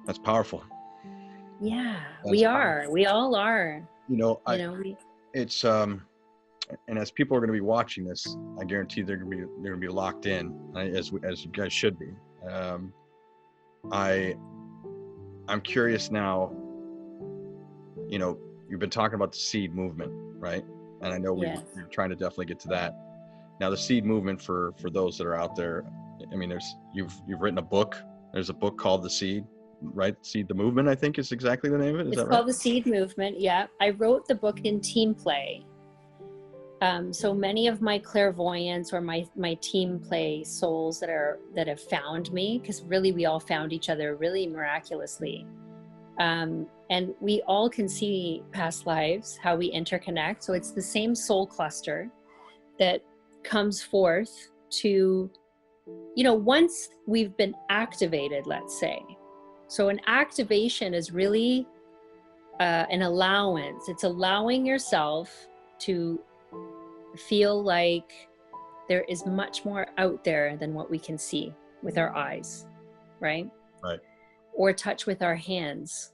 That's powerful. Yeah, That's we powerful. are. We all are. You know, You know, we, it's and as people are going to be watching this, I guarantee they're going to be locked in, as you guys should be. I I'm curious now. You know, you've been talking about the seed movement, right? And I know yes. we're trying to definitely get to that. Now, the seed movement, for those that are out there, I mean, you've written a book. There's a book called The Seed, right? Seed the Movement, I think is exactly the name of it. Is It's that right? called the Seed Movement. Yeah, I wrote the book in team play. So many of my clairvoyants or my team play souls that have found me, because really we all found each other really miraculously. And we all can see past lives, how we interconnect. So it's the same soul cluster that comes forth to, once we've been activated, let's say. So an activation is really an allowance. It's allowing yourself to feel like there is much more out there than what we can see with our eyes, right? Right. Or touch with our hands.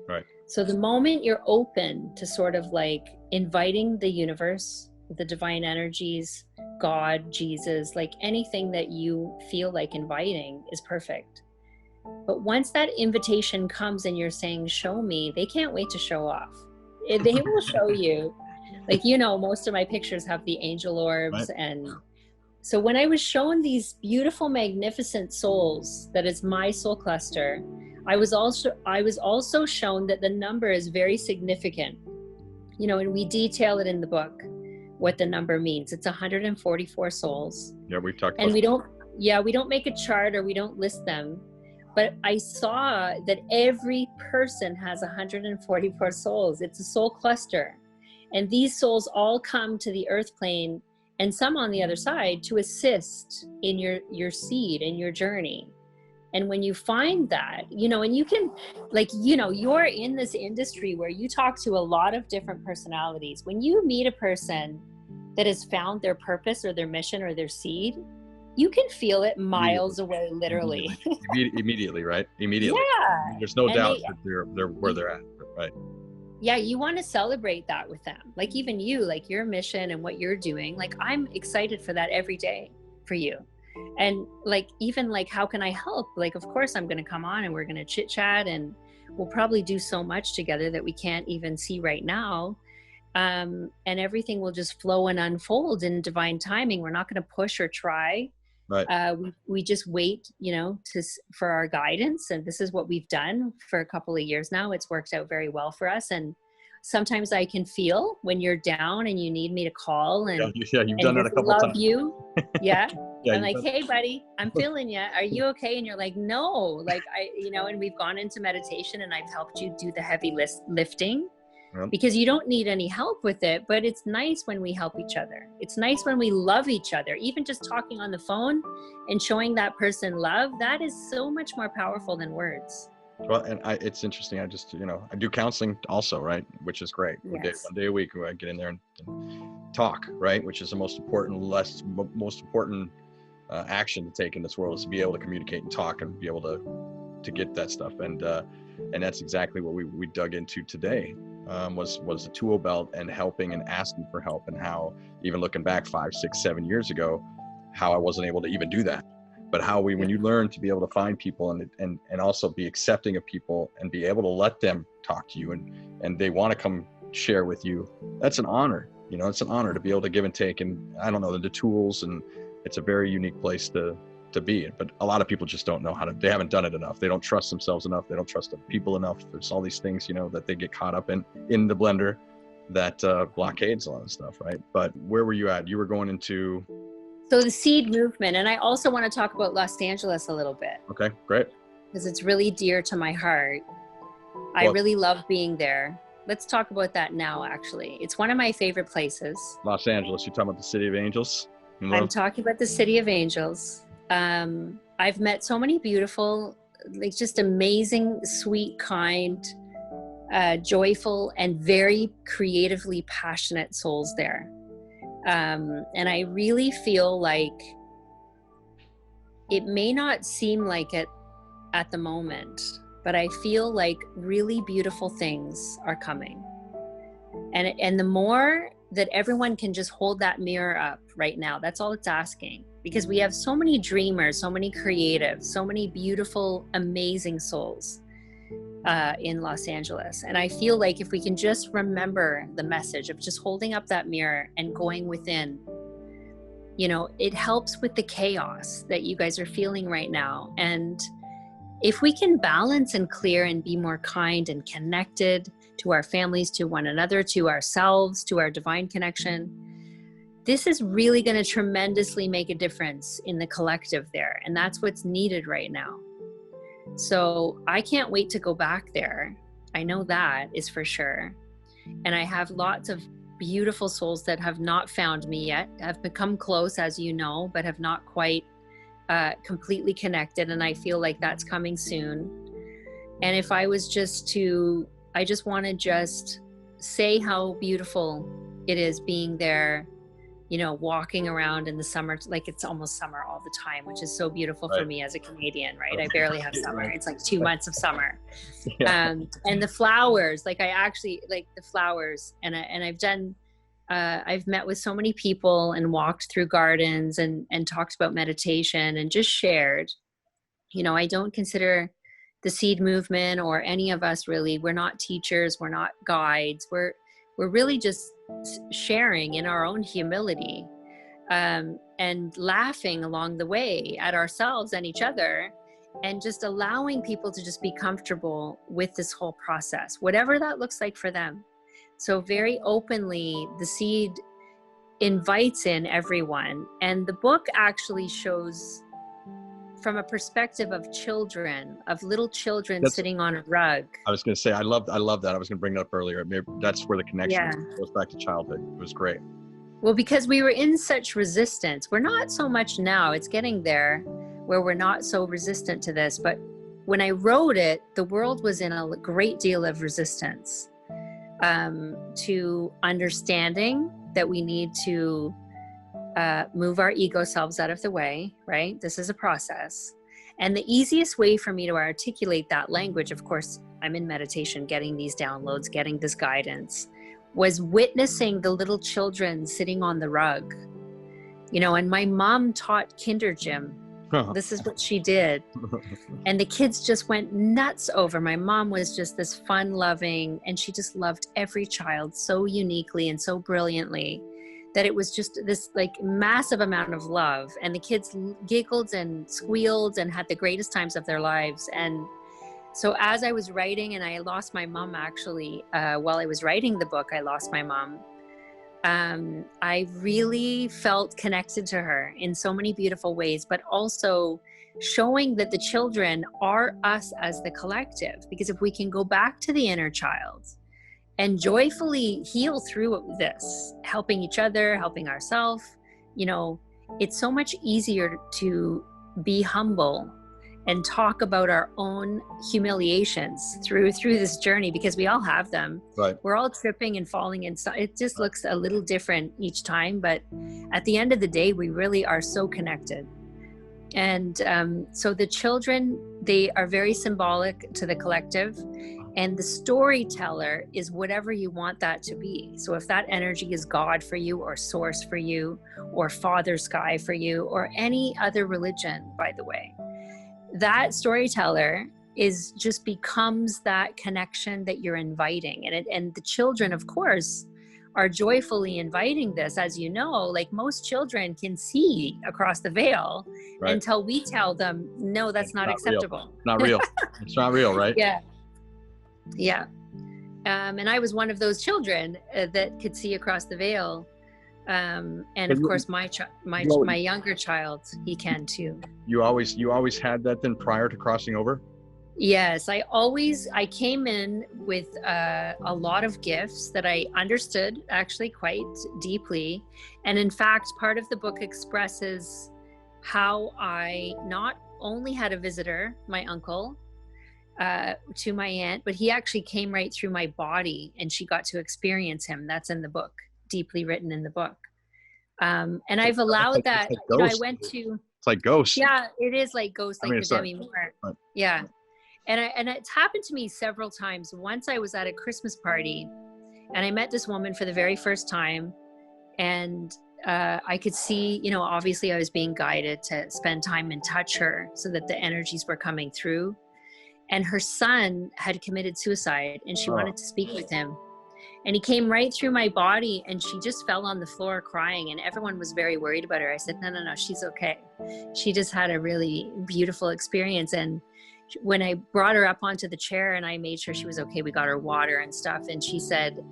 Right. So the moment you're open to sort of like inviting the universe, the divine energies, God, Jesus, like anything that you feel like inviting is perfect. But once that invitation comes and you're saying, show me, they can't wait to show off. They will show you. Like, most of my pictures have the angel orbs. Right. And so when I was shown these beautiful, magnificent souls, that is my soul cluster, I was also shown that the number is very significant, and we detail it in the book, what the number means. It's 144 souls. Yeah, we've talked And about we don't make a chart or we don't list them. But I saw that every person has 144 souls. It's a soul cluster. And these souls all come to the earth plane, and some on the other side, to assist in your seed and your journey. And when you find that, and you can, you're in this industry where you talk to a lot of different personalities. When you meet a person that has found their purpose or their mission or their seed, you can feel it miles away, literally. Immediately, right? Immediately. Yeah. There's no And doubt that they're where they're at, right? Yeah, you want to celebrate that with them. Like even you, like your mission and what you're doing, like I'm excited for that every day for you. And like, even like, how can I help? Like, of course I'm going to come on and we're going to chit chat, and we'll probably do so much together that we can't even see right now. And everything will just flow and unfold in divine timing. We're not going to push or try. Right. We just wait, for our guidance. And this is what we've done for a couple of years now. It's worked out very well for us. And sometimes I can feel when you're down and you need me to call and You've done that a just couple love times. you. Yeah. Yeah, I'm like, hey buddy, I'm feeling you. Are you okay? And you're like, no, like and we've gone into meditation and I've helped you do the heavy lifting. Because you don't need any help with it, but it's nice when we help each other. It's nice when we love each other. Even just talking on the phone and showing that person love, that is so much more powerful than words. Well, and it's interesting. I just, I do counseling also, right? Which is great. Yes. One day a week, where I get in there and talk, right? Which is the most important action to take in this world, is to be able to communicate and talk and be able to get that stuff. And that's exactly what we dug into today. Was the tool belt and helping and asking for help, and how, even looking back 5, 6, 7 years ago, how I wasn't able to even do that. But how when you learn to be able to find people and also be accepting of people and be able to let them talk to you and they want to come share with you, that's an honor. It's an honor to be able to give and take, and I don't know, the tools, and it's a very unique place to be in. But a lot of people just don't know they haven't done it enough. They don't trust themselves enough. They don't trust the people enough. There's all these things, that they get caught up in the blender that blockades a lot of stuff, right? But where were you at? You were going into... So the seed movement. And I also want to talk about Los Angeles a little bit. Okay, great. Because it's really dear to my heart. I really love being there. Let's talk about that now, actually. It's one of my favorite places. Los Angeles, you're talking about the City of Angels? I'm talking about the City of Angels. I've met so many beautiful, like just amazing, sweet, kind, joyful, and very creatively passionate souls there. And I really feel like it may not seem like it at the moment, but I feel like really beautiful things are coming. And the more that everyone can just hold that mirror up right now, that's all it's asking, because we have so many dreamers, so many creatives, so many beautiful, amazing souls in Los Angeles. And I feel like if we can just remember the message of just holding up that mirror and going within, you know, it helps with the chaos that you guys are feeling right now. And if we can balance and clear and be more kind and connected to our families, to one another, to ourselves, to our divine connection, this is really going to tremendously make a difference in the collective there. And that's what's needed right now. So I can't wait to go back there. I know that is for sure. And I have lots of beautiful souls that have not found me yet, have become close, as you know, but have not quite completely connected. And I feel like that's coming soon. And if I was just to, I just want to just say how beautiful it is being there, you know, walking around in the summer, like it's almost summer all the time, which is so beautiful for me as a Canadian, right? I barely have summer. It's like 2 months of summer. And the flowers, like I actually like the flowers, and I've done, I've met with so many people and walked through gardens and talked about meditation and just shared. You know, I don't consider the seed movement or any of us really, we're not teachers, we're not guides, we're really just sharing in our own humility, and laughing along the way at ourselves and each other, and just allowing people to just be comfortable with this whole process, whatever that looks like for them. So very openly, the seed invites in everyone. And the book actually shows from a perspective of children, of little children sitting on a rug. I was going to say, I love that. I was going to bring that up earlier. Maybe that's where the connection goes back to childhood. It was great. Well, because we were in such resistance. We're not so much now. It's getting there where we're not so resistant to this. But when I wrote it, the world was in a great deal of resistance to understanding that we need to move our ego selves out of the way, right? This is a process. And the easiest way for me to articulate that language, of course, I'm in meditation, getting these downloads, getting this guidance, was witnessing the little children sitting on the rug, you know, and my mom taught kinder gym. This is what she did. And the kids just went nuts over. My mom was just this fun loving, and she just loved every child so uniquely and so brilliantly that it was just this like massive amount of love. And the kids giggled and squealed and had the greatest times of their lives. And so as I was writing, and I lost my mom actually, while I was writing the book, I lost my mom. I really felt connected to her in so many beautiful ways, but also showing that the children are us as the collective. Because if we can go back to the inner child and joyfully heal through this, helping each other, helping ourselves, you know, it's so much easier to be humble and talk about our own humiliations through this journey, because we all have them. Right. We're all tripping and falling, and so it just looks a little different each time. But at the end of the day, we really are so connected. And so the children, they are very symbolic to the collective. And the storyteller is whatever you want that to be. So if that energy is God for you, or source for you, or Father Sky for you, or any other religion, by the way, that storyteller is just becomes that connection that you're inviting. And the children, of course, are joyfully inviting this. As you know, like most children can see across the veil, right, until we tell them, no, that's not acceptable. Real. Not real. It's not real, right? Yeah. Yeah. And I was one of those children that could see across the veil. And of course, my younger child, he can too. You always had that then prior to crossing over? Yes, I came in with a lot of gifts that I understood actually quite deeply. And in fact, part of the book expresses how I not only had a visitor, my uncle, to my aunt, but he actually came right through my body and she got to experience him. That's in the book, deeply written in the book. And I've allowed that. Like I went to. It's like Ghost. Yeah, it is like Ghost, like the Demi Moore. Yeah. And it's happened to me several times. Once I was at a Christmas party and I met this woman for the very first time, and I could see, you know, obviously I was being guided to spend time and touch her so that the energies were coming through. And her son had committed suicide and she wanted to speak with him. And he came right through my body and she just fell on the floor crying, and everyone was very worried about her. I said, no, she's okay. She just had a really beautiful experience. And when I brought her up onto the chair and I made sure she was okay, we got her water and stuff. And she said,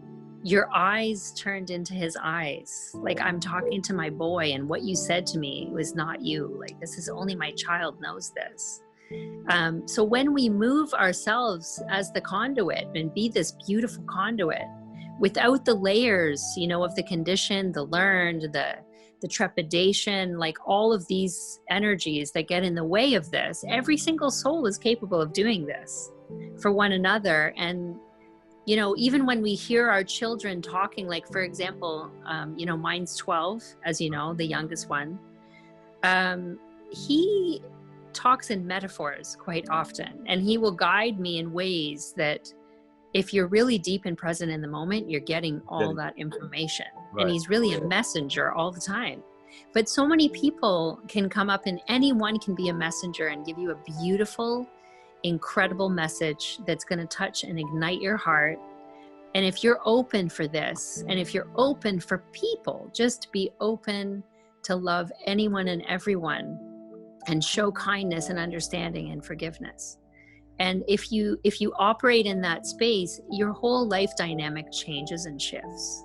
your eyes turned into his eyes. Like, I'm talking to my boy, and what you said to me was not you. Like, this is only my child knows this. So when we move ourselves as the conduit and be this beautiful conduit without the layers, you know, of the conditioned, the learned, the trepidation, like all of these energies that get in the way of this, every single soul is capable of doing this for one another. And, you know, even when we hear our children talking, like, for example, you know, mine's 12, as you know, the youngest one, he talks in metaphors quite often, and he will guide me in ways that if you're really deep and present in the moment, you're getting all that information. Right. And he's really a messenger all the time. But so many people can come up and anyone can be a messenger and give you a beautiful, incredible message that's going to touch and ignite your heart. And if you're open for this, and if you're open for people, just be open to love anyone and everyone and show kindness and understanding and forgiveness. And if you operate in that space, your whole life dynamic changes and shifts,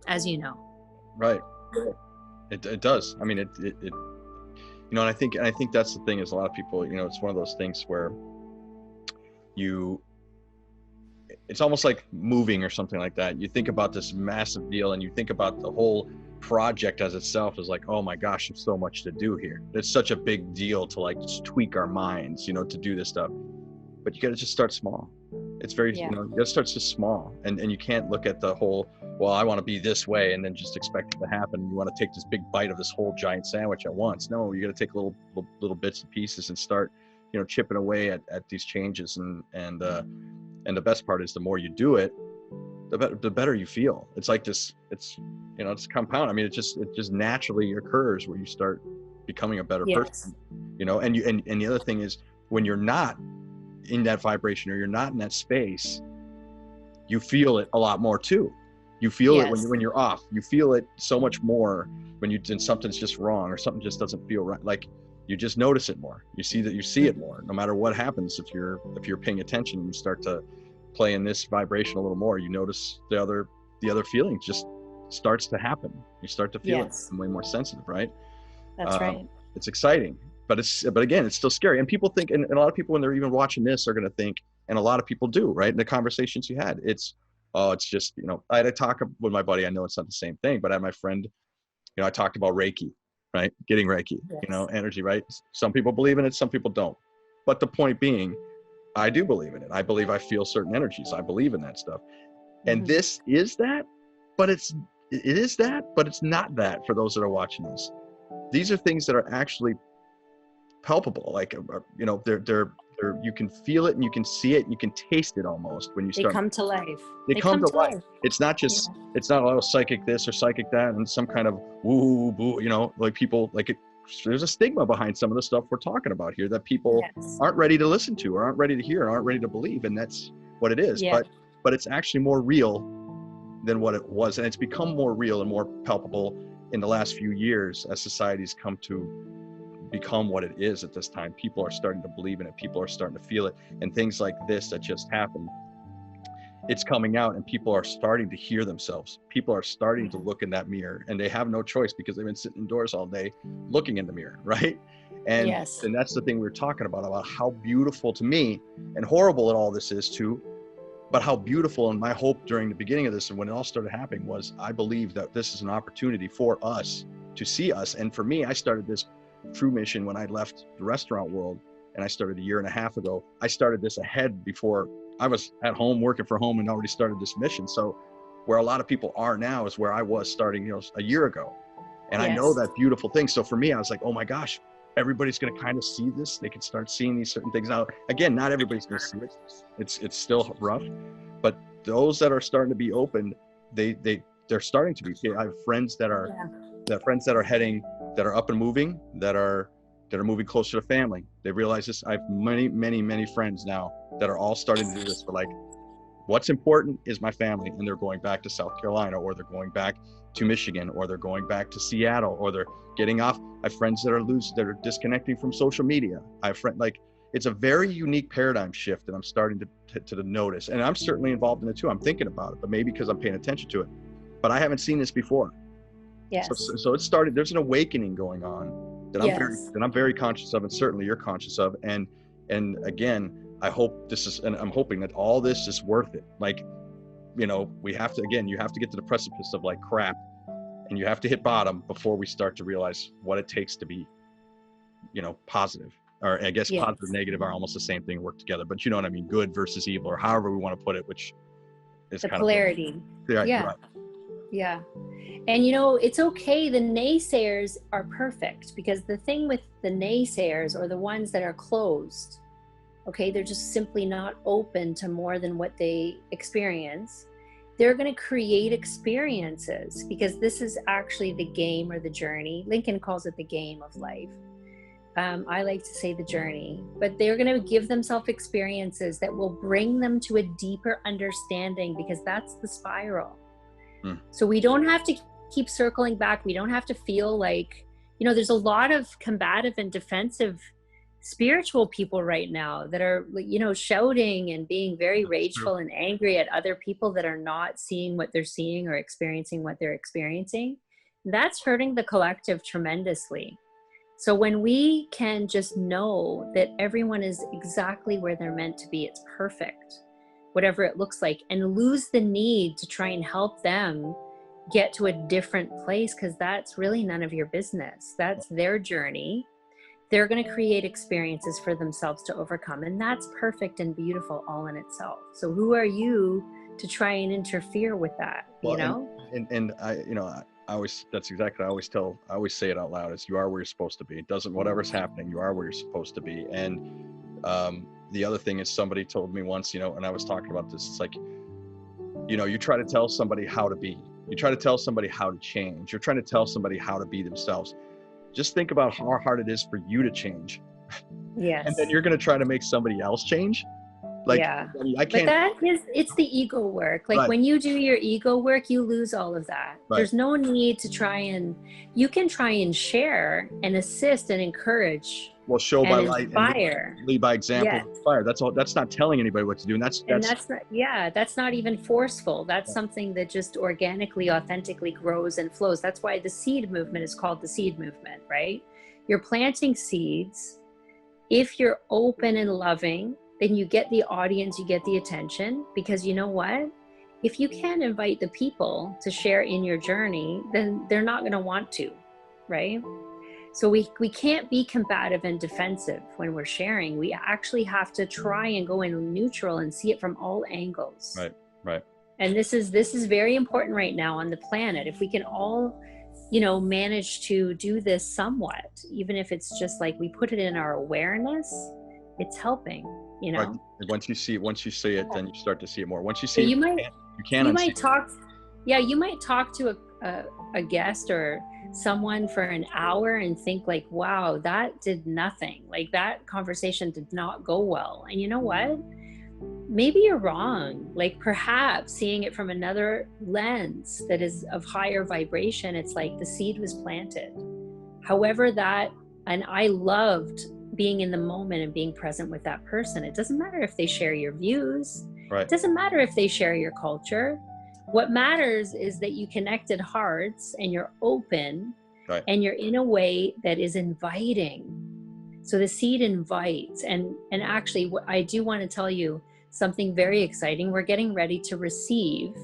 as you know. Right. It does. I mean, it you know, and I think that's the thing is a lot of people, you know, it's one of those things where it's almost like moving or something like that. You think about this massive deal and you think about the whole project as itself is like, oh my gosh, there's so much to do here. It's such a big deal to like just tweak our minds, you know, to do this stuff. But you got to just start small. It's very, you know, you got to start just small, and you can't look at the whole, well, I want to be this way and then just expect it to happen. You want to take this big bite of this whole giant sandwich at once. No, you got to take little bits and pieces and start, you know, chipping away at these changes. And the best part is the more you do it, the better you feel. It's like this, it's, you know, it's compound. I mean, it just naturally occurs where you start becoming a better person, you know. And the other thing is, when you're not in that vibration or you're not in that space, you feel it a lot more too. You feel it when you're off. You feel it so much more when something's just wrong or something just doesn't feel right. Like, you just notice it more. You see it more, no matter what happens. If you're paying attention, you start to play in this vibration a little more. You notice the other feeling just starts to happen. You start to feel it way more sensitive, right? That's right. It's exciting, but again, it's still scary. And people think, and a lot of people when they're even watching this are going to think, and a lot of people do, right? In the conversations you had, it's just, you know, I had a talk with my buddy. I know it's not the same thing, but I had my friend, you know, I talked about Reiki, right? Getting Reiki, you know, energy, right? Some people believe in it, some people don't. But the point being, I do believe in it. I believe I feel certain energies. I believe in that stuff. And this is that, but it is that, but it's not that for those that are watching this. These are things that are actually palpable. Like, you know, they're you can feel it and you can see it and you can taste it almost when you start. They come to life. They come to life. It's not just, it's not a psychic this or psychic that and some kind of woo boo, you know, like people like it. There's a stigma behind some of the stuff we're talking about here that people aren't ready to listen to or aren't ready to hear or aren't ready to believe. And that's what it is. But it's actually more real than what it was. And it's become more real and more palpable in the last few years as society's come to become what it is at this time. People are starting to believe in it. People are starting to feel it. And things like this that just happened, it's coming out and people are starting to hear themselves. People are starting to look in that mirror, and they have no choice because they've been sitting indoors all day looking in the mirror, right? And and that's the thing we were talking about how beautiful to me and horrible all this is too, but how beautiful. And my hope during the beginning of this and when it all started happening was I believe that this is an opportunity for us to see us. And for me, I started this true mission when I left the restaurant world, and I started a year and a half ago. I started this ahead before I was at home working from home and already started this mission. So where a lot of people are now is where I was starting, you know, a year ago. And I know that beautiful thing. So for me, I was like, oh my gosh, everybody's going to kind of see this. They can start seeing these certain things. Now, again, not everybody's going to see it. It's still rough, but those that are starting to be open, they're starting to be. I have friends that are that are up and moving, that are moving closer to family. They realize this. I have many friends now that are all starting to do this. But like, what's important is my family, and they're going back to South Carolina, or they're going back to Michigan, or they're going back to Seattle, or they're getting off. I have friends that are disconnecting from social media. I have friends, like, it's a very unique paradigm shift that I'm starting to notice, and I'm certainly involved in it too. I'm thinking about it, but maybe because I'm paying attention to it. But I haven't seen this before. Yes. So it started. There's an awakening going on that I'm very conscious of, and certainly you're conscious of. And again, I hope I'm hoping that all this is worth it. Like, you know, you have to get to the precipice of like crap, and you have to hit bottom before we start to realize what it takes to be, you know, positive. Or I guess positive and negative are almost the same thing, work together, but you know what I mean, good versus evil, or however we want to put it, which is the kind polarity. Right. Yeah. And you know, it's okay. The naysayers are perfect, because the thing with the naysayers, or the ones that are closed, okay, they're just simply not open to more than what they experience. They're going to create experiences, because this is actually the game, or the journey. Lincoln calls it the game of life. I like to say the journey, but they're going to give themselves experiences that will bring them to a deeper understanding, because that's the spiral. So we don't have to keep circling back. We don't have to feel like, you know, there's a lot of combative and defensive spiritual people right now that are, you know, shouting and being very rageful and angry at other people that are not seeing what they're seeing, or experiencing what they're experiencing. That's hurting the collective tremendously. So when we can just know that everyone is exactly where they're meant to be, it's perfect, whatever it looks like, and lose the need to try and help them get to a different place, because that's really none of your business. That's their journey. They're going to create experiences for themselves to overcome, and that's perfect and beautiful all in itself. So who are you to try and interfere with that? You know? And I, you know, I always say it out loud, is you are where you're supposed to be. It doesn't, whatever's happening, you are where you're supposed to be. And the other thing is, somebody told me once, you know, and I was talking about this, it's like, you know, you try to tell somebody how to be, you try to tell somebody how to change, you're trying to tell somebody how to be themselves. Just think about how hard it is for you to change. Yes. And then you're going to try to make somebody else change. Like, yeah. I can't. But it's the ego work. Like, when you do your ego work, you lose all of that. There's no need to you can try and share and assist and encourage. Well, show by light, inspire. And lead by example. Yes. Inspire. That's all. That's not telling anybody what to do. And that's not even forceful. That's something that just organically, authentically grows and flows. That's why the seed movement is called the seed movement, right? You're planting seeds. If you're open and loving, then you get the audience, you get the attention, because you know what? If you can't invite the people to share in your journey, then they're not going to want to, right? So we can't be combative and defensive when we're sharing. We actually have to try and go in neutral and see it from all angles. Right. And this is very important right now on the planet. If we can all, you know, manage to do this somewhat, even if it's just like we put it in our awareness, it's helping, you know. Right. Once you see it, then you start to see it more. Once you see it, you might talk to a guest or someone for an hour and think like, wow, that did nothing. Like, that conversation did not go well. And you know what? Maybe you're wrong. Like, perhaps seeing it from another lens that is of higher vibration, it's like the seed was planted. However, and I loved being in the moment and being present with that person. It doesn't matter if they share your views. Right. It doesn't matter if they share your culture. What matters is that you connected hearts and you're open, right, and you're in a way that is inviting. So the seed invites. And actually, I do want to tell you something very exciting. We're getting ready to receive.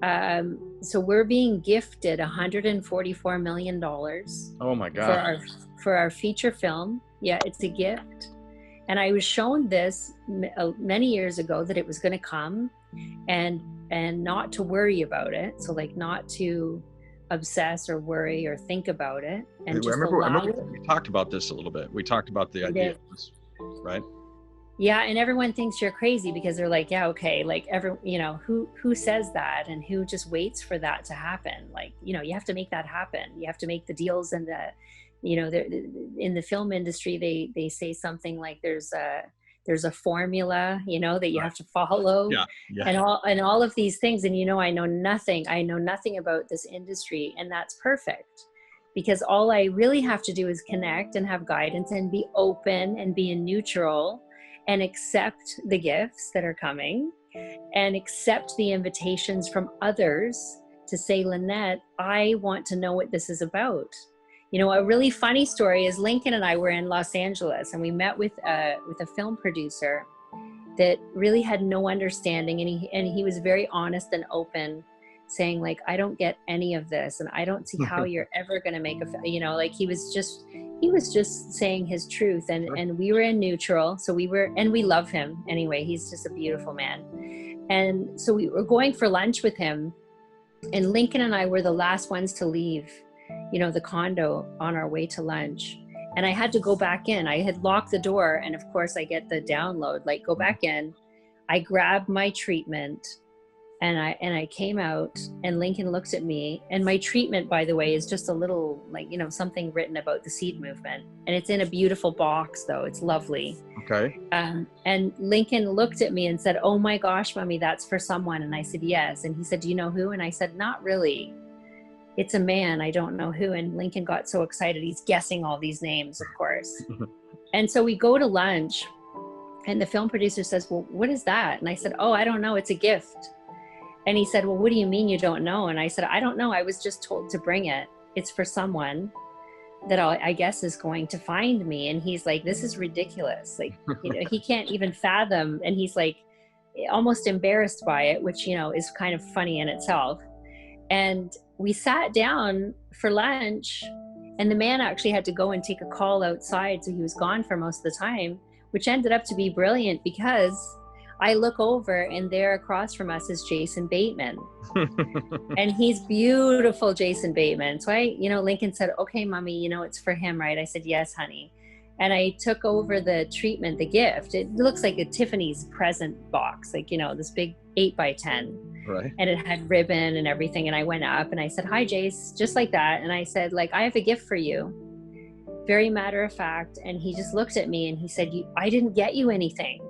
So we're being gifted $144 million. Oh my God. For our feature film. Yeah, it's a gift. And I was shown this many years ago, that it was going to come, and not to worry about it. So like, not to obsess or worry or think about it, and I just remember allow it. we talked about this a little bit. We talked about the We idea, did. right? Yeah, and everyone thinks you're crazy because they're like, yeah, okay, like who says that and who just waits for that to happen? Like, you have to make that happen. You have to make the deals, and in the film industry, they say something like there's a formula, that you Right. have to follow, Yeah. Yeah. and all of these things. And I know nothing about this industry, and that's perfect, because all I really have to do is connect and have guidance and be open and be in neutral and accept the gifts that are coming and accept the invitations from others to say, Lannette, I want to know what this is about. A really funny story is Lincoln and I were in Los Angeles, and we met with a film producer that really had no understanding, and he was very honest and open, saying like, I don't get any of this, and I don't see how you're ever going to make like he was just saying his truth, and we were in neutral, so and we love him anyway. He's just a beautiful man. And so we were going for lunch with him, and Lincoln and I were the last ones to leave the condo on our way to lunch. And I had to go back in. I had locked the door, and of course I get the download, like, go back in. I grabbed my treatment, and I came out, and Lincoln looked at me, and my treatment, by the way, is just a little, like, something written about the seed movement, and it's in a beautiful box, though. It's lovely. Okay. And Lincoln looked at me and said, oh my gosh, Mommy, that's for someone. And I said, yes. And he said, do you know who? And I said, not really. It's a man, I don't know who. And Lincoln got so excited. He's guessing all these names, of course. And so we go to lunch, and the film producer says, well, what is that? And I said, oh, I don't know. It's a gift. And he said, well, what do you mean you don't know? And I said, I don't know. I was just told to bring it. It's for someone that I guess is going to find me. And he's like, this is ridiculous. Like, he can't even fathom. And he's like almost embarrassed by it, which, is kind of funny in itself. And we sat down for lunch, and the man actually had to go and take a call outside. So he was gone for most of the time, which ended up to be brilliant, because I look over, and there across from us is Jason Bateman. And he's beautiful, Jason Bateman. So Lincoln said, okay, Mommy, it's for him, right? I said, yes, honey. And I took over the treatment, the gift. It looks like a Tiffany's present box, like, this big 8x10. Right. And it had ribbon and everything. And I went up and I said, hi, Jace, just like that. And I said, like, I have a gift for you. Very matter of fact. And he just looked at me and he said, I didn't get you anything.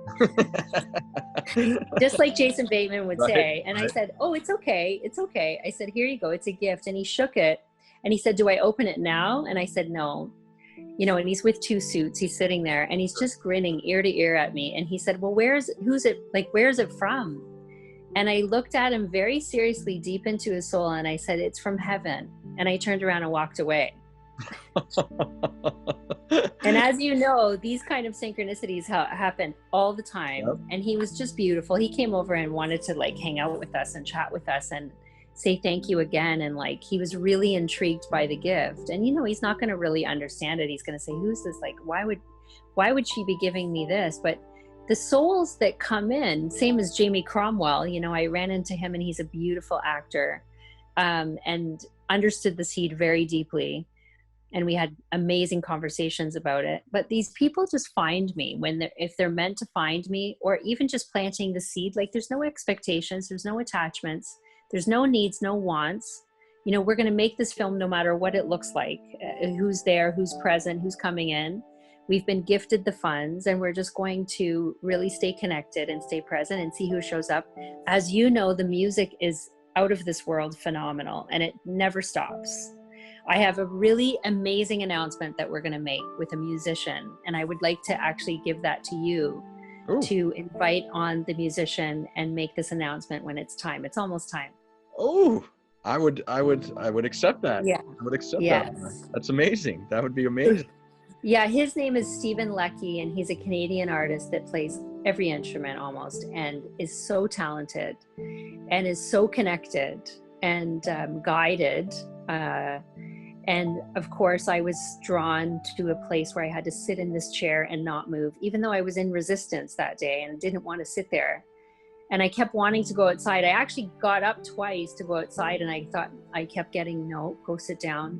Just like Jason Bateman would say. And I said, oh, it's okay. It's okay. I said, here you go. It's a gift. And he shook it. And he said, do I open it now? And I said, no. And he's with two suits. He's sitting there and he's just grinning ear to ear at me. And he said, well, where's it from? And I looked at him very seriously, deep into his soul. And I said, it's from heaven. And I turned around and walked away. And as you know, these kind of synchronicities happen all the time. Yep. And he was just beautiful. He came over and wanted to like hang out with us and chat with us and say thank you again. And like, he was really intrigued by the gift. And he's not going to really understand it. He's going to say, who's this? Like, why would she be giving me this? But the souls that come in, same as Jamie Cromwell, I ran into him, and he's a beautiful actor, and understood the seed very deeply. And we had amazing conversations about it. But these people just find me if they're meant to find me, or even just planting the seed. Like, there's no expectations, there's no attachments, there's no needs, no wants. We're going to make this film no matter what it looks like, who's there, who's present, who's coming in. We've been gifted the funds, and we're just going to really stay connected and stay present and see who shows up. As you know, the music is out of this world phenomenal, and it never stops. I have a really amazing announcement that we're going to make with a musician, and I would like to actually give that to you. Ooh. To invite on the musician and make this announcement when it's time. It's almost time. Oh, I would accept that. Yeah. I would accept that. That's amazing. That would be amazing. Yeah, his name is Stephen Leckie, and he's a Canadian artist that plays every instrument almost, and is so talented and is so connected and guided. And of course, I was drawn to a place where I had to sit in this chair and not move, even though I was in resistance that day and didn't want to sit there. And I kept wanting to go outside. I actually got up twice to go outside, and I kept getting, no, go sit down,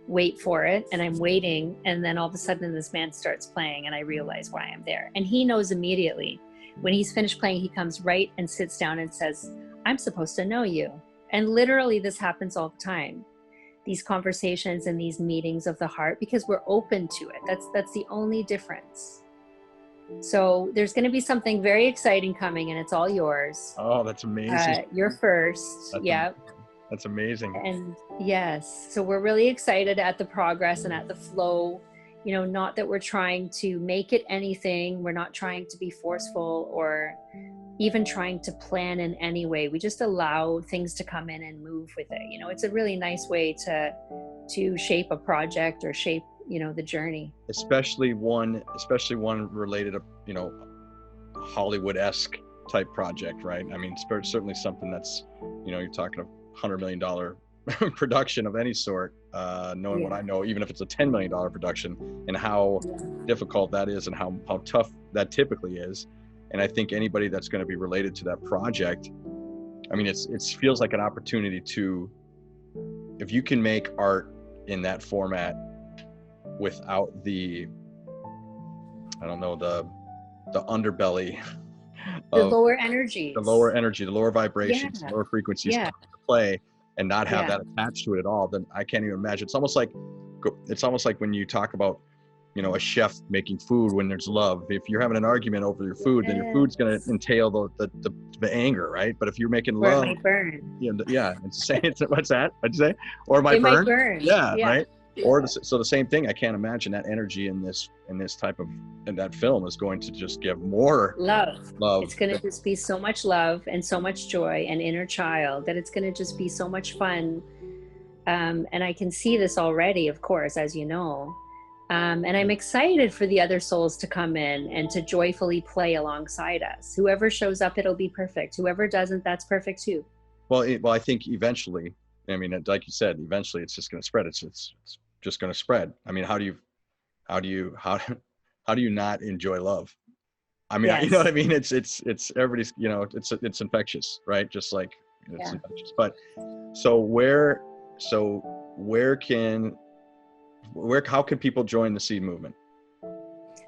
wait for it. And I'm waiting. And then all of a sudden this man starts playing, and I realize why I'm there. And he knows immediately. When he's finished playing, he comes right and sits down and says, I'm supposed to know you. And literally this happens all the time. These conversations and these meetings of the heart, because we're open to it. That's the only difference. So there's going to be something very exciting coming, and it's all yours. Oh, that's amazing. You're first. Yeah. That's amazing. And yes, so we're really excited at the progress and at the flow. You know, not that we're trying to make it anything. We're not trying to be forceful or even trying to plan in any way. We just allow things to come in and move with it. You know, it's a really nice way to shape a project or shape, you know, the journey. Especially one related to, you know, Hollywood-esque type project, right? I mean, certainly something that's, you know, you're talking $100 million production of any sort, knowing what I know, even if it's a $10 million production, and how difficult that is and how tough that typically is. And I think anybody that's going to be related to that project, I mean, it feels like an opportunity to, if you can make art in that format without the, I don't know, the underbelly, the lower energy, the lower vibrations, the lower frequencies to play, and not have that attached to it at all, then I can't even imagine. It's almost like when you talk about, you know, a chef making food when there's love. If you're having an argument over your food, then your food's going to entail the anger, right? But if you're making love, it might burn. It's saying, what's that? What'd you say? Or it might burn. Yeah, right. Or so the same thing. I can't imagine that energy in this type of, in that film is going to just give more love. It's going to just be so much love and so much joy and inner child that it's going to just be so much fun. And I can see this already, of course, as you know. And I'm excited for the other souls to come in and to joyfully play alongside us. Whoever shows up, it'll be perfect. Whoever doesn't, that's perfect too. Well, I think eventually, I mean, like you said, eventually it's just going to spread. It's just going to spread. I mean, how do you not enjoy love? I mean, you know what I mean? It's everybody's, you know, it's infectious, right? Just like it's infectious. But how can people join the Seed Movement?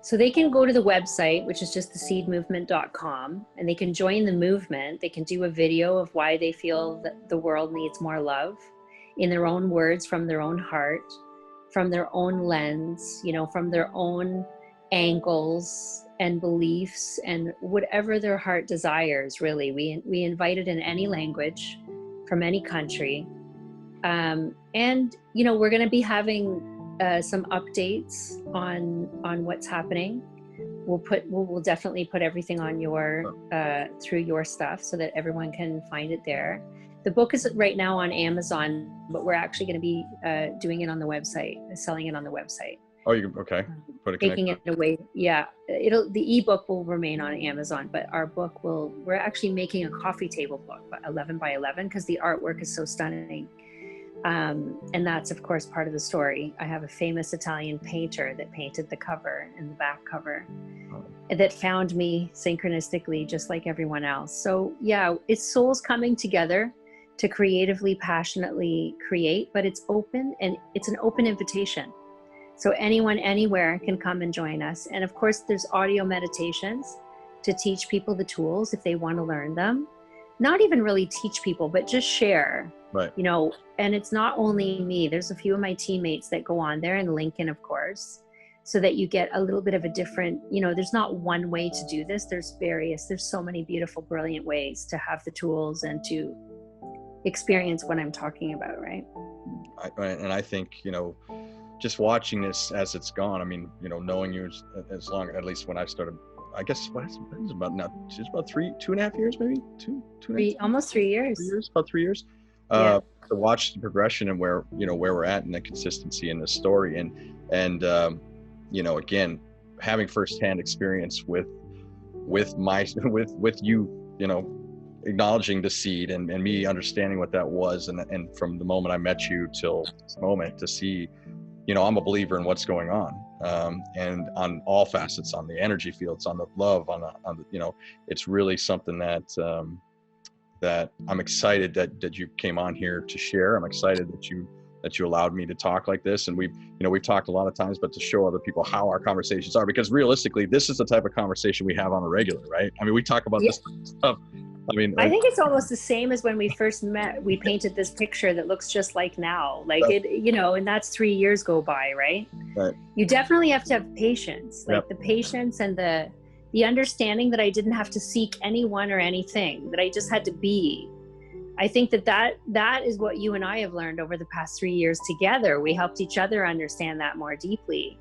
So they can go to the website, which is just theseedmovement.com, and they can join the movement. They can do a video of why they feel that the world needs more love in their own words, from their own heart, from their own lens, you know, from their own angles and beliefs and whatever their heart desires, really. We invite it in any language from any country. And, you know, we're going to be having some updates on what's happening. We'll definitely put everything on your through your stuff so that everyone can find it there. The book is right now on Amazon, but we're actually going to be doing it on the website, selling it on the website. Oh, okay. Put it taking it away. Yeah, the ebook will remain on Amazon, but our book we're actually making a coffee table book, 11 by 11, because the artwork is so stunning. And that's, of course, part of the story. I have a famous Italian painter that painted the cover and the back cover that found me synchronistically, just like everyone else. So yeah, it's souls coming together to creatively, passionately create, but it's open, and it's an open invitation. So anyone, anywhere can come and join us. And of course, there's audio meditations to teach people the tools if they want to learn them. Not even really teach people, but just share. Right. You know, and it's not only me. There's a few of my teammates that go on there, and Lincoln, of course, so that you get a little bit of a different, you know, there's not one way to do this. There's so many beautiful, brilliant ways to have the tools and to experience what I'm talking about, right? And I think, you know, just watching this as it's gone, I mean, you know, knowing you as long, at least when I started, I guess it's about now, it's about 2.5 years, maybe almost 3 years. About 3 years. To watch the progression and where we're at and the consistency in the story, and you know, again, having firsthand experience with you, you know, acknowledging the seed and me understanding what that was, and from the moment I met you till this moment, to see, you know, I'm a believer in what's going on. and on all facets, on the energy fields, on the love, on the, you know, it's really something that that I'm excited that you came on here to share. I'm excited that you allowed me to talk like this. And we've talked a lot of times, but to show other people how our conversations are, because realistically, this is the type of conversation we have on a regular, right? I mean, we talk about this stuff. I mean, I think it's almost the same as when we first met. We painted this picture that looks just like now, like it, you know, and that's 3 years go by, right? Right. You definitely have to have patience, like the patience and the understanding that I didn't have to seek anyone or anything, that I just had to be. I think that is what you and I have learned over the past 3 years together. We helped each other understand that more deeply.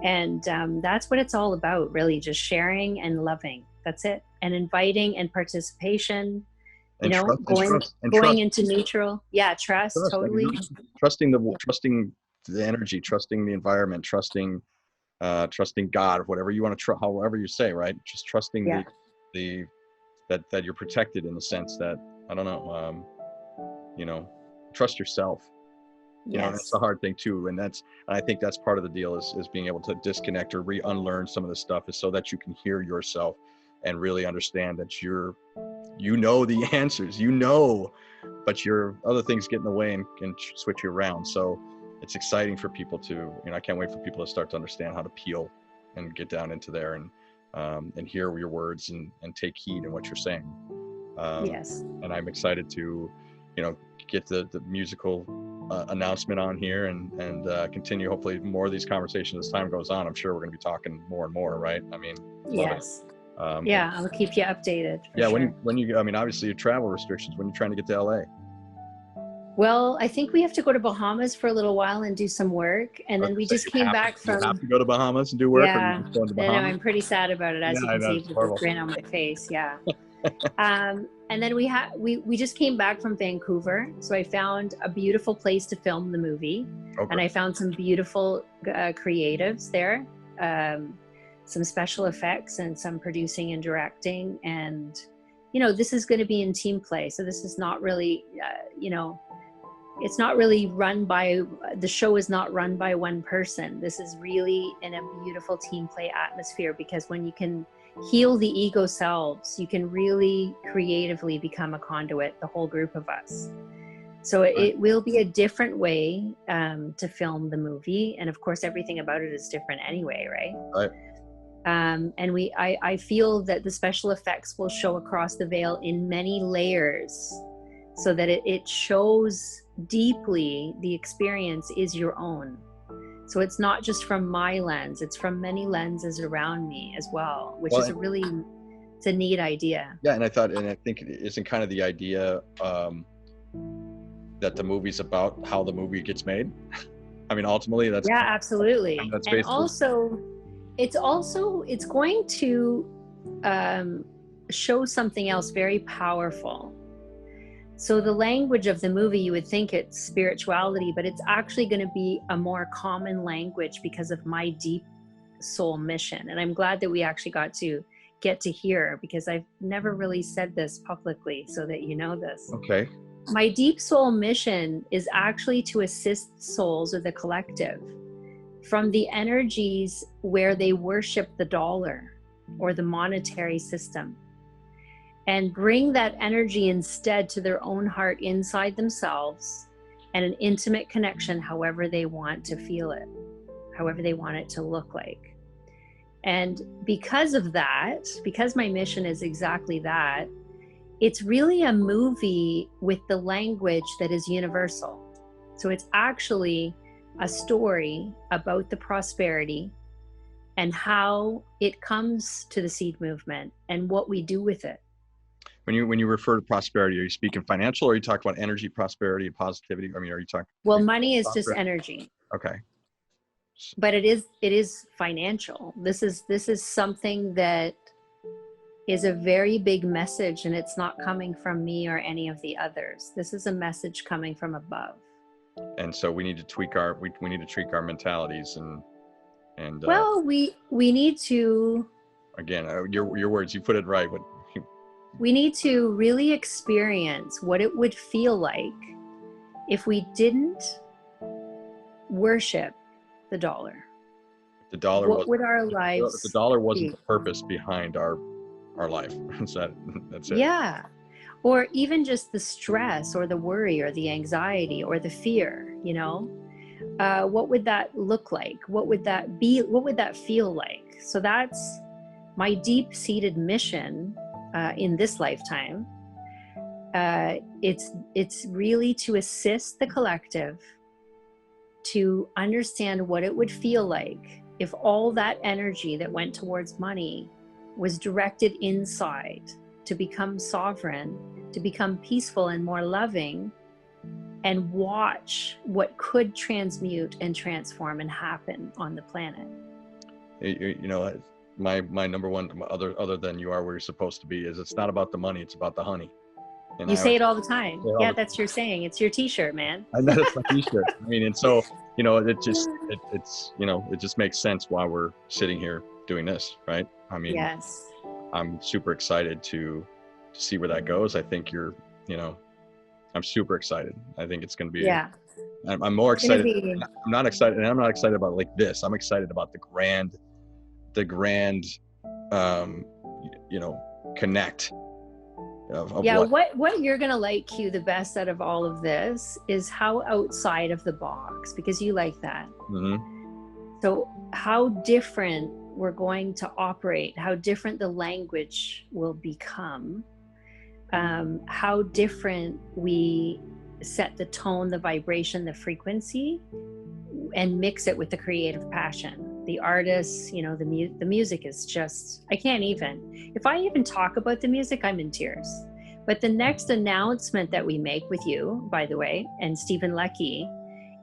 And that's what it's all about, really, just sharing and loving. That's it. And inviting and participation, and going into neutral. Yeah, trust, totally. I mean, trusting the energy, trusting the environment, trusting God, whatever you want to however you say, right? Just trusting that you're protected, in the sense that, I don't know, you know, trust yourself. You know, that's the hard thing too. And I think that's part of the deal is being able to disconnect or unlearn some of this stuff, is so that you can hear yourself and really understand that you know the answers, but your other things get in the way and switch you around. So it's exciting for people to, you know, I can't wait for people to start to understand how to peel and get down into there and hear your words and take heed in what you're saying. And I'm excited to, you know, get the musical announcement on here and continue hopefully more of these conversations as time goes on. I'm sure we're going to be talking more and more, right? I mean, I'll keep you updated. When you, I mean, obviously your travel restrictions, when you're trying to get to LA. Well, I think we have to go to Bahamas for a little while and do some work, and then we just came back from. You have to go to Bahamas and do work. Yeah, and I'm pretty sad about it, as you can see with the grin on my face. Yeah. And then we just came back from Vancouver, so I found a beautiful place to film the movie, and I found some beautiful creatives there, some special effects and some producing and directing, and you know, this is going to be in team play, so this is not really you know, it's not really run by, the show is not run by one person. This is really in a beautiful team play atmosphere, because when you can heal the ego selves, you can really creatively become a conduit, the whole group of us. So it will be a different way to film the movie, and of course everything about it is different anyway, right? And I feel that the special effects will show across the veil in many layers, so that it shows deeply the experience is your own. So it's not just from my lens, it's from many lenses around me as well, which is it's a neat idea. Yeah, and I think it isn't kind of the idea that the movie's about how the movie gets made. I mean, ultimately that's absolutely. And also it's going to show something else very powerful. So the language of the movie, you would think it's spirituality, but it's actually going to be a more common language because of my deep soul mission. And I'm glad that we actually got to hear, because I've never really said this publicly, so that you know this. Okay. My deep soul mission is actually to assist souls, or the collective, from the energies where they worship the dollar or the monetary system, and bring that energy instead to their own heart inside themselves, and an intimate connection however they want to feel it, however they want it to look like. And because of that, because my mission is exactly that, it's really a movie with the language that is universal. So it's actually a story about the prosperity and how it comes to the seed movement and what we do with it. When you refer to prosperity, are you speaking financial, or are you talking about energy, prosperity, positivity? I mean, are you talking? Well, money is just energy. Okay. But it is financial. This is something that is a very big message, and it's not coming from me or any of the others. This is a message coming from above. And so we need to tweak our mentalities and well, we need to, again, your words, you put it right, but we need to really experience what it would feel like if we didn't worship the dollar. The dollar what was would our the lives dollar wasn't be? the purpose behind our life. That's it. Yeah. Or even just the stress or the worry or the anxiety or the fear, you know? What would that look like? What would that be? What would that feel like? So that's my deep-seated mission in this lifetime. It's really to assist the collective to understand what it would feel like if all that energy that went towards money was directed inside to become sovereign, to become peaceful and more loving, and watch what could transmute and transform and happen on the planet. You know, my number one, other than you are where you're supposed to be, is it's not about the money, it's about the honey. And You say it all the time. Yeah, that's your saying. It's your t-shirt, man. I know, it's my t-shirt. I mean, and so, you know, it's you know, it just makes sense why we're sitting here doing this, right? I mean, yes, I'm super excited to see where that goes. I think you know, I'm super excited. I think it's going to be, yeah. I'm more excited. Be... I'm not excited. And I'm not excited about like this. I'm excited about the grand, you know, connect of yeah. What you're going to like, Q, the best out of all of this is how outside of the box, because you like that. Mm-hmm. So how different we're going to operate, how different the language will become, how different we set the tone, the vibration, the frequency, and mix it with the creative passion. The artists, you know, the music is just, I can't even. If I even talk about the music, I'm in tears. But the next announcement that we make with you, by the way, and Stephen Leckie,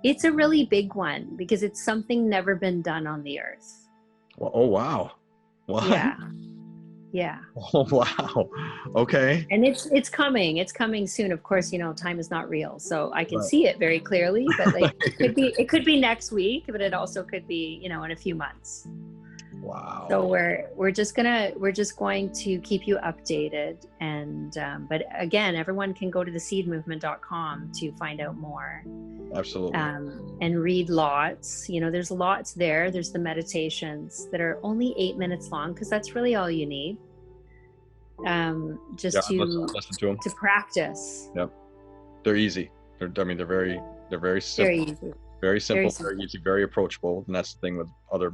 it's a really big one because it's something never been done on the earth. Well, oh, wow. What? Yeah. Yeah. Oh, wow. Okay. And it's coming soon. Of course, you know, time is not real, so I can Right. see it very clearly, but like it could be next week, but it also could be, you know, in a few months. Wow. So we're just going to keep you updated, and but again, everyone can go to theseedmovement.com to find out more. Absolutely. And read lots. You know, there's lots there. There's the meditations that are only 8 minutes long, because that's really all you need. Just listen to them. To practice. Yep. They're easy. They're very simple. Very simple, very easy, very approachable. And that's the thing with other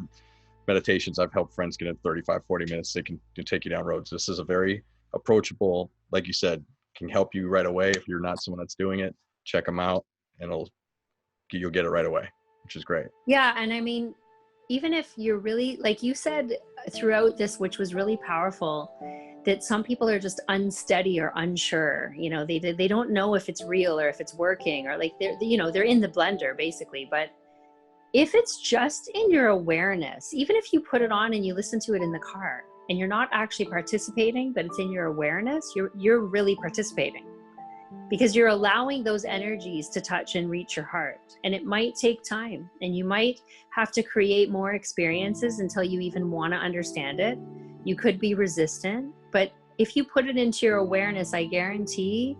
meditations I've helped friends get in 35, 40 minutes. They can take you down roads. This is a very approachable, like you said, can help you right away. If you're not someone that's doing it, check them out and you'll get it right away, which is great. Yeah. And I mean, even if you're really, like you said throughout this, which was really powerful, that some people are just unsteady or unsure, you know, they don't know if it's real or if it's working, or like they're in the blender basically. But if it's just in your awareness, even if you put it on and you listen to it in the car and you're not actually participating, but it's in your awareness, you're really participating, because you're allowing those energies to touch and reach your heart. And it might take time, and you might have to create more experiences until you even want to understand it. You could be resistant, but if you put it into your awareness, I guarantee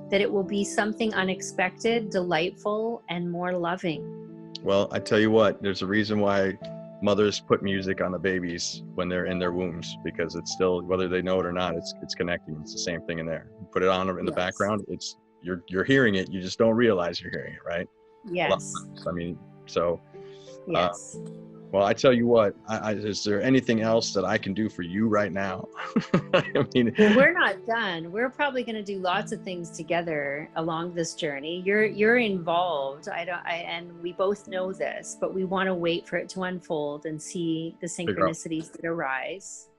that it will be something unexpected, delightful, and more loving. Well, I tell you what, there's a reason why mothers put music on the babies when they're in their wombs, because it's still, whether they know it or not, it's connecting. It's the same thing in there. You put it on in the background, it's you're hearing it, you just don't realize you're hearing it, right? Yes. I mean, so yes. Well, I tell you what, is there anything else that I can do for you right now? I mean, well, we're not done. We're probably going to do lots of things together along this journey. You're involved. And we both know this, but we want to wait for it to unfold and see the synchronicities that arise.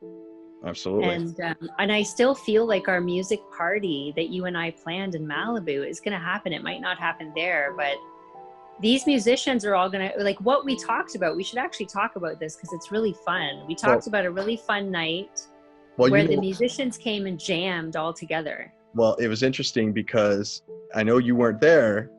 Absolutely. And I still feel like our music party that you and I planned in Malibu is going to happen. It might not happen there, but these musicians are all going to, like what we talked about, we should actually talk about this because it's really fun. We talked about a really fun night where the musicians came and jammed all together. Well, it was interesting because I know you weren't there,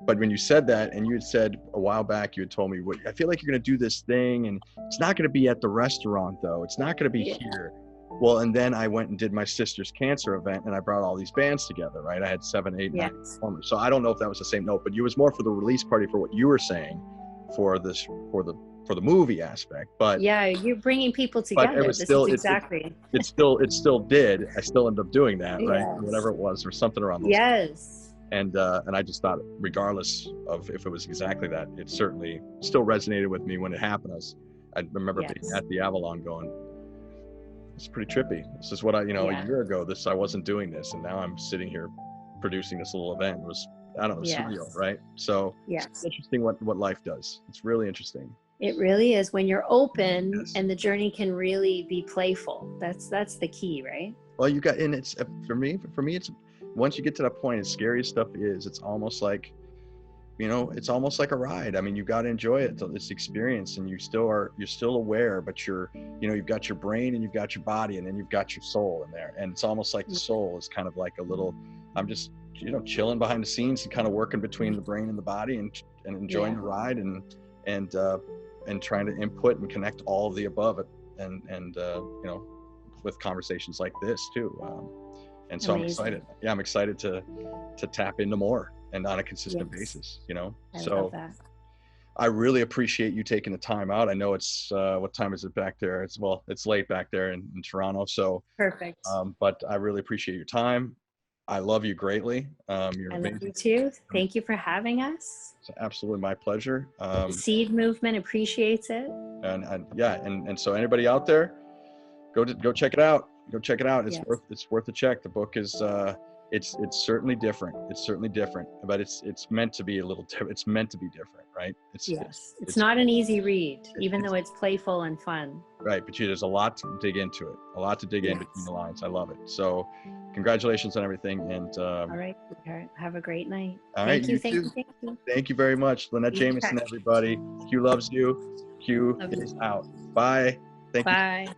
but when you said that, and you had said a while back, you had told me, I feel like you're going to do this thing and it's not going to be at the restaurant though. It's not going to be here. Well, and then I went and did my sister's cancer event and I brought all these bands together, right? I had 7, 8, 9 performers. So I don't know if that was the same note, but it was more for the release party for what you were saying, for the for the movie aspect, but yeah, you're bringing people it together. was This still is exactly. it still did. I still ended up doing that, right? Yes. Whatever it was, or something around those. Yes. And I just thought, regardless of if it was exactly that, it certainly still resonated with me when it happened. I remember being Yes. at the Avalon going, it's pretty trippy. This is what a year ago, I wasn't doing this, and now I'm sitting here producing this little event. It was, I don't know, Yes. surreal, right? So Yes. it's interesting what life does. It's really interesting. It really is, when you're open. Yes. And the journey can really be playful. That's the key, right? Well, and it's for me, it's once you get to that point, as scary as stuff is, it's almost like, it's almost like a ride. I mean, you've got to enjoy it, this experience, and you're still aware, but you've got your brain and you've got your body, and then you've got your soul in there. And it's almost like the soul is kind of like a little, I'm just, chilling behind the scenes and kind of working between the brain and the body, and enjoying the ride, and trying to input and connect all of the above it. And with conversations like this too. And so Amazing. I'm excited to tap into more and on a consistent basis, I so love that. I really appreciate you taking the time out. I know it's what time is it back there? It's late back there in Toronto, so Perfect. but I really appreciate your time. I love you greatly. You're I amazing. love you too. Thank you for having us. It's absolutely my pleasure. The Seed Movement appreciates it. And so anybody out there, go check it out. Go check it out. It's worth a check. The book is it's certainly different. It's certainly different, but it's meant to be it's meant to be different, right? It's not an easy read, even though it's playful and fun. Right, but there's a lot to dig into it. A lot to dig in between the lines. I love it. So, congratulations on everything. And all right, have a great night. Thank you. Thank you very much, Lannette Jameson. Everybody, Q loves you. Q is out. Bye. Thank you. Bye.